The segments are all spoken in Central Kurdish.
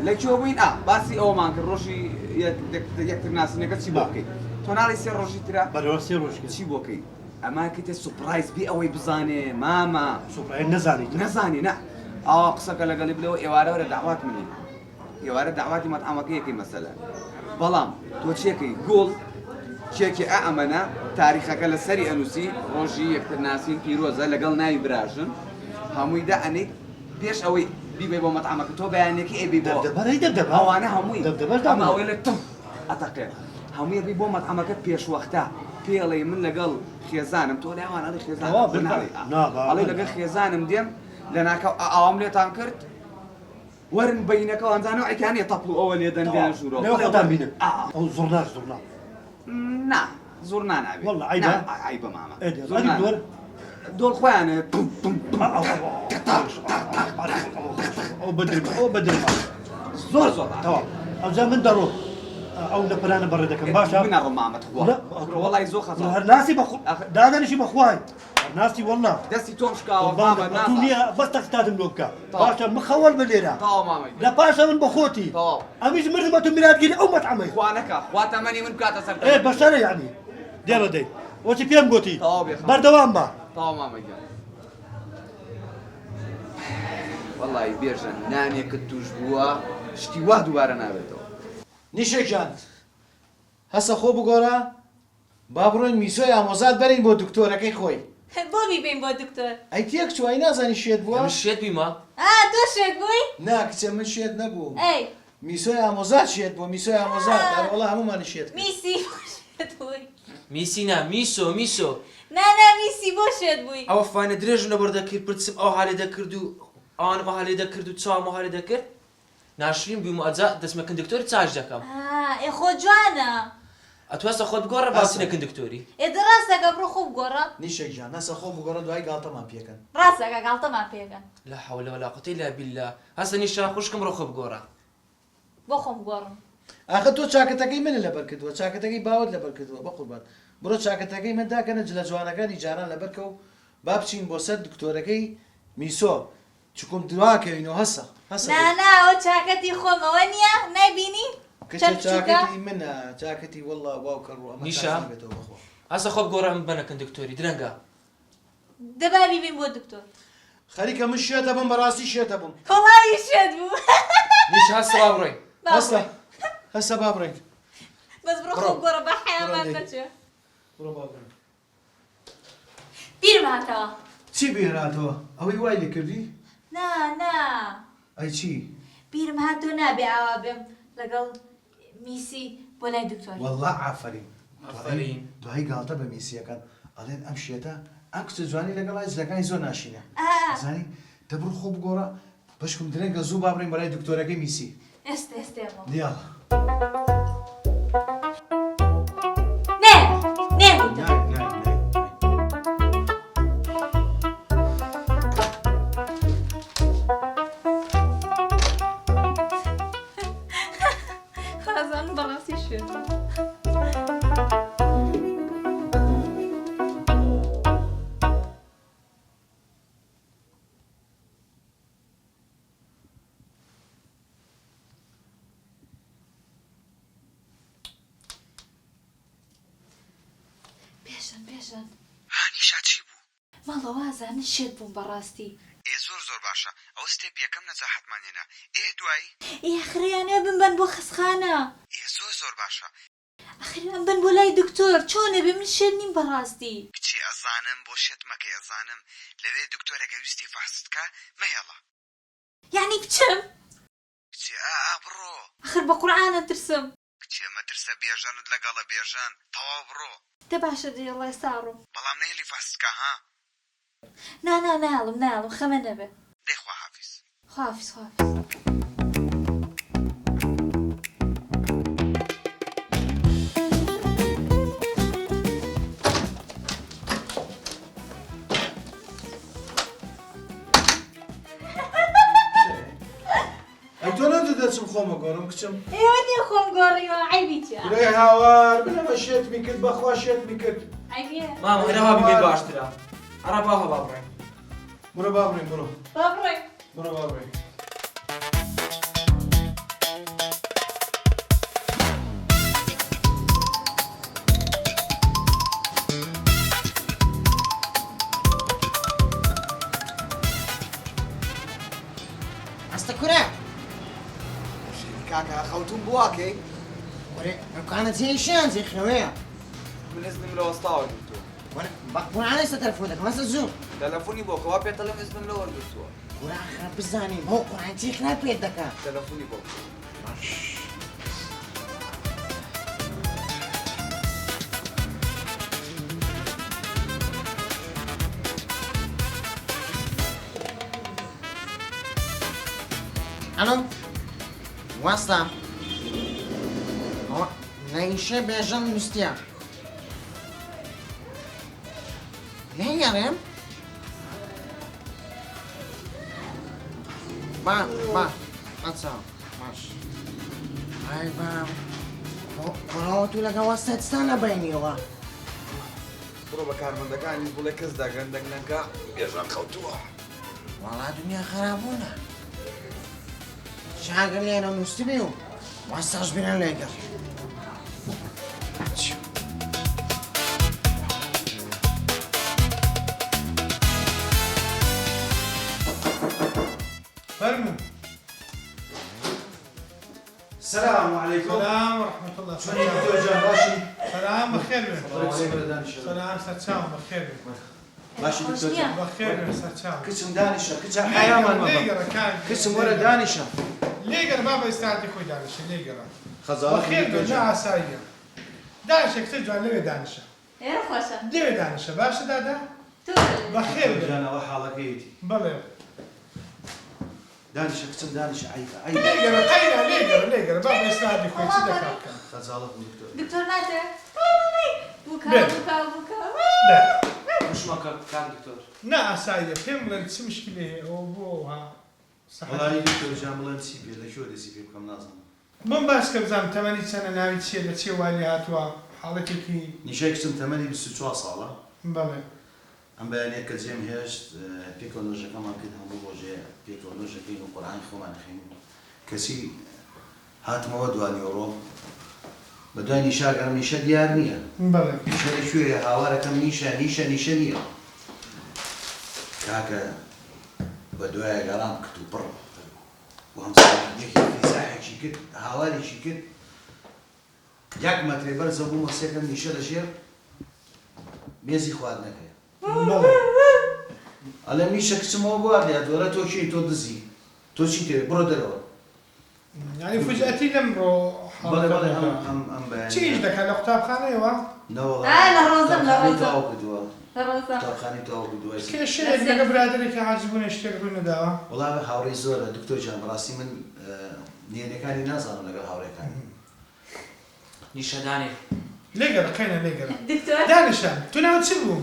لەکوێ بووین باسی ئەومان کرد ڕۆژی یەکتر ناسینەکە چی بۆکەی تۆ ناڵی سێ ڕۆژی ترا بەرەوە سێ ڕۆژ چی بۆکەی ئەما کەتە سوپرایز بی ئەوەی بزانێ ماما سوپرای نەزانیت نەزانی نە ئەوە قسەکە لەگەڵی بلەوە ئێوارە وەرە داوات منێ ئێوارە داواتی مەتعامەکە یەکەی مەسەلە بەڵام تۆ چێکەی گۆڵ چێکی ئەمەنە تاریخەکە لە سەری ئەنووسی ڕۆژی یەکتر ناسین پیرۆزە لەگەڵ ناوی براژن هەمووی دا ئەنەی پێش ئەوەی بیبێ بۆ مەتعامەکە تۆ بەیانێکی ئێبی بۆ ئەوانە هەمووی ئەمە ئەوەی لە تم ئەتەقێ هەمووی بی بۆ مەتعامەکە پێشوەختە پێڵێ من لەگەڵ خێزانم تۆ لەوانەڵی خێزان ئەڵێ لەگەڵ خێزانم دێم لە ناکەو ئاوام لێتان کرد وەرن بەینەکەەوە ئەنجانەوە ئەیکانی تەپڵ ئەوە لێ دەنگیان ژوورەوە ئەو زۆرناش نا زۆر ناناوێت والله عیبە مامە دۆڵ خۆیانە ئەو بەدرما زۆر زۆر ئەوجا من دەڕۆ ئەو لە پەرانە بەڕێ دەکەم باشە بنەڕۆ مامەت وەڵای زۆر خەزە هەرناسی دادەنیشی بەخوای هەرناسی وەڵا دەستی تۆم شکاوە تو نییە بەس تەقستادم لۆ بکە باشە مخەوەڵ بە لێرە لە پاشە من بە خۆتی ئەمیش مردمە تو میراتگیری ئەو مەتعەمەی خوانەکە خوا تەمەنی من بکاتە سەر بەشەرە یعنی دێ بەدەی وەچی پێم گوتی بەردەوام بە تاوا مامەگیان وەڵی بێژن نانێکت توش بووە شتی وا دووبارە نابێتەوە نیشێکیان هەسە خۆ بگۆڕە با بڕۆین میسۆی ئامۆزات بەرین بۆ دکتۆرەکەی خۆی بۆ میبین بۆ دکتۆر ئەی تێک چوای نازانی شێت بووە شێت بیمە تۆ شێت بووی نا کچە من شێت نەبوو ئەی میسۆی ئامۆزات شێت بۆ میسۆی ئامۆزات دەڕۆڵە هەمومانی شێت میسی بۆ شێت بووی میسینا میسۆ نانا میسی بۆ شێت بووی ئەوە فانە درێژ لەبەر دەکرد پرسم ئەو هاالێ دەکرد و ئەوان بە هاالێ دەکرد و چاوە هاالێ دەکرد ناشرین بووم ئەجا دەستمە کندکتۆری چاش دەکەم ئێ خۆ جوانە ئەتوەستە خۆت بگۆڕە باسینە کندکتۆری ئێدە ڕاستەکە بڕۆ خوب گۆڕە نیشێکیان هەسە خۆ بگۆڕە دوای گاڵتەمان پێکەن ڕاستەکە گاڵتەمان پێکەن لا حول ولا قوة إلا بالله هەسە نیشان خوشکم ڕۆ خۆ بگۆڕە بۆ خۆم گۆڕم ئاخە تۆ چاکەتەکەی منە لەبەر کردووە چاکەتەکەی باوت لەبەر کردووە بە قوربان بڕۆ چاکەتەکەی من داکەنە جلە جوانەکانی جاران لەبەرکە و با بچین بۆ سەر دکتۆرەکەی میسۆ چکم دواکەوینەوە هەسە نانا ئەو چاکەتی خۆمەوە نییە نایبینی چاکەتی منە چاکەتی وەڵڵا واو کەڕ نیشا هەسە خۆ بگۆڕە من بنە کندکتۆری درەنگە دەبا بیبین بۆ دکتۆر خەریکە من شێتە بم بەڕاستی شێتە بم وەڵی شێت بوو نیشە هەسە با بڕۆین هەسە با بڕێین بەس بڕۆ خۆ گۆڕە بە حەیامان دەچێ بڕۆ با بڕێین بیرم هاتەوە چی بێراتەوە ئەوەی وای لێ کردی نا ئەی چی بیرم هاتۆ نابێ ئاوا بێم لەگەڵ میسی بۆ لای دکتۆر وەڵڵا ئافرین دوای گاڵتە بە میسیەکان ئەڵێن ئەم شێتە ئەم کچە جوانی لەگەڵ ئایزەکانی زۆر ناشینە زانی دەبڕ خۆ بگۆڕە بەشکم درێنگە زوو با بڕین بەلای دکتۆرەکەی میسی ئێستێمەوە دیاڵە نێگوتم خازان بەڕاستی شوێت بێژن هانیشا چی بوو؟ ماڵە وازانە شێت بووم بەڕاستی زۆر باشە ئەو ستێپ یەکەم نەجا حتمانێنە دوایی ئەخریانێ بمبەن بۆ خستخانە زۆر باشە ئەخریان بن بۆ لای دکتۆر چۆنە بێ من شێت نیم بەڕاستی کچی ئەزانم بۆ شێت مەکەی ئەزانم لەوێ دکتۆرێکە ویستی فاستکە مەهێڵە یعنی بچم کچی بڕۆ ئەخر بە قورعانە ترسم کچێ مەترسە بێژەنت لەگەڵە بێژەن تەواو بڕۆ دە باشە دێڵای ساڕم بەڵام نەیلی فاستکە ها ناڵم خەمە نەبێ دەیخوا حافیز خافیز تۆ نەدەدەچم خۆمە گۆڕم کچم ئێوە نیە خۆم گۆڕیوە عیبی چیە گورەی هاوار بنەمە شێتمی کرد بەخوا شێتمی کرد عیبیە مامە هەرەوا ببێ باشترە ئەرا با هەوا بڕۆین بڕۆ با بڕین بڕۆ با بڕۆین بڕۆ با بڕین كاكا خوتون بواكي كانت هي شان زي خويا من إذن ملو استاور دكتور وانا بقول على تلفونك ما سزوم تلفوني بوك وابي طلب إذن ملو دكتور ولا خرب بزاني هو قران تي خراب يدك تلفوني بوك الو واسطة هو نيشة بيجن مستيا ليه يا ريم با أتصل ماشي هاي هو تو لقى واسطة تستنى بيني وا برو بكار من دكان يقول لك كز داغن دغنكا بيجان خوتوه والله دنيا خرابونة شاقر لي أنا مستبيو واسطة بينا لاقر فرموا. السلام عليكم. السلام ورحمة الله. شلونك دكتور جان باشي؟ سلام بخير سلام. سلام ستشاو بخير. ماشي دكتور جان. بخير ستشاو. كسم دانشة كسم حياة ما المضى. كسم ورا دانشة. ليقرا بابا يستعد يخوي دانشة ليقرا. خزارة بخير لا عساية. دانشة كتجوا ليه دانشة. إيه خوشة ليه دانشة باشا دادا. تقول بخير. جان وحالك ايدي. بلى. دانشة كسم دانشة عيفة. ليقرا بابا يستعد يخوي سيدك خزارة دكتور. دكتور ناتر بوكا بيه. بوكا بوكا لا. مش ما كان دكتور. نا عساية فهم لن تسي مشكلة وبوها. والله دكتور جان ملا نسيبي لا شو نسيبي بكم نازم. من باش كبزام 8 سنة ناوي تشيل تشي والي هاتوا حالتك نشاي كسم 8 بالسجوا صالة. بلى. ام بياني كزيم هيش بيكولوجيا كمان كده هم بوجه بيكولوجيا كين القرآن خمان خين كسي هات مواد وان يورو بدون نشاق أنا نشا ديارنية بلى. نشا شوية هوارة كم نشا نية كاكا بدوية قرام كتو بر وهم صار يحكي في ساحة شي كت هواري شي كت ياك ما تريبر زبون مسيكم نشا لشير ميزي خوادنا كي بلى. على ميشك سمو بواردي ولا توشي تو دزي توشي تي برودر يعني فجأتي نمرو بلا ام تشيش دك على كتاب خانة يوا نو لا روزم لا روزم روزم روزم طبخاني تو بدو كل شيء دك برادرك يعجبون يشتغلون دوا والله هاوري زور دكتور جان براسي من نيني كان نازل ولا هاوري كان نيشا داني. ليقرا كاينه ليقرا دكتور دانشان تناو تسبو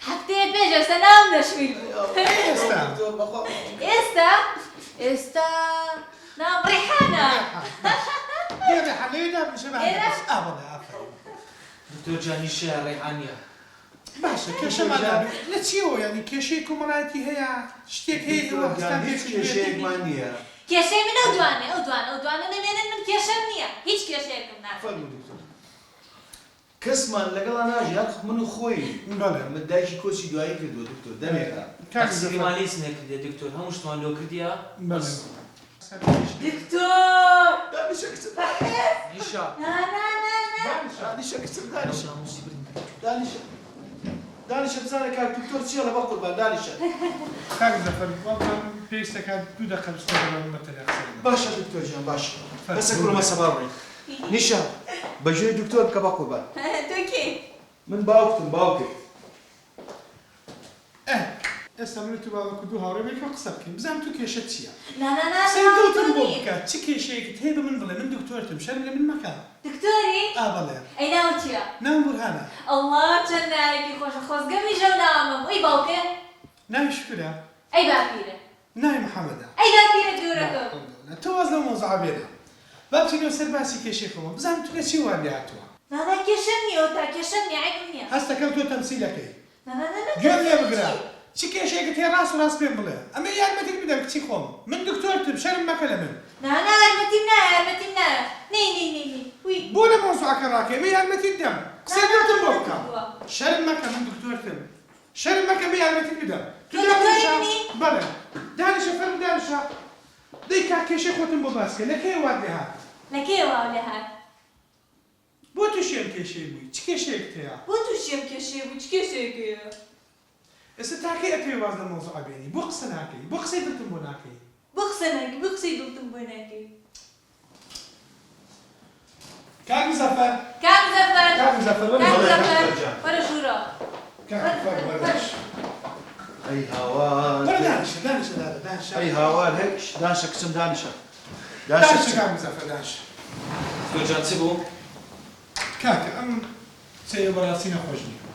حطيت بيجا سلام نشوي استا استا نعم ريحانة يا حلينا بشبه ابدا دكتور جان نيشا ريحانية. باشا كيش ما لا تسيو يعني كيشيكم مراتي هي شتيك هي شيء مانيا كيشي من أودوانة نمين من كيشنية هيج كيشيكم نعرف كسما لقل انا جاك من خوي بلى مدايشي كوشي دواي كدو دكتور دمك تاكسي مالي سنك دكتور هم مش تمان لو كرديا. بلى دكتور دانشا كسم نيشا. لا دانشا كسم دانشا بزانك دكتور سيلا بقول بان دانشا خارج زفر والله بيستك دو دقيقة بستغل مثلا باشا دكتور جان باشا بس اقول ما سباري نيشا بجي دكتور كباكو بان توكي من باوكت استعملت بابا كدو هاوري بيك وقصبك بزعم توكي شتيا لا سيدو توني تنبوكا تشكي شيء تهيب من بلا من دكتور تمشي من مكان دكتوري بلا أي ناوتيا نعم برهانا الله تنالك خوش قمي جو نامم أي باوكي نعم شكرا أي باكيرة نعم محمد أي باكيرة دوركم توازن موضوع بينا بابتي لو سر باسي كيشيكم بزعم توكي شي والي عتوا لا كيشني أوتا كيشني عيني هسه كم تمثيلك لا قول لي بقرا شكي شيء هي راس بين بلا اما يا ما تقدر بدك تشيخهم من دكتور تبشر ما كلمن لا المتنا ني وي بولا موضوع كراكي ما يا ما تدم سيدو تبوكا شر ما من دكتور تم شر ما ما يا ما تقدر دكتور بلا دانشا فهم ديك كيشي خوتن بوباسكي لكي وادي هات لەکێ واو لێ هات بۆ تووشێم کێشەی بووی چ کێشەیەک هەیە بۆ تووشێم کێشێ بوو چ کێشێکەیە ئێستا تاکەی ئەتێ واز لە مۆزوع بێنی بۆ قسە ناکەی بۆ قسەی دڵتم بۆ ناکەی بۆ قسە ناکەی بۆ قسەی دڵتم بۆ ناکەی کاک مزەفەر کاک مزەفەر کاک مزەفەر کاک مزەفەر وەرە ژوورە کاک مزەفەر وەرش ئەی هاوار وەرە دانیشە دانیشە دادا دانیشە ئەی هاوار هێش دانشە کچم دانشە دانیشە کاک مزەفەر دانیشە دکتۆر جان چ بوو؟ کاکە ئەم چێە بەڕاستی نەخۆش نییە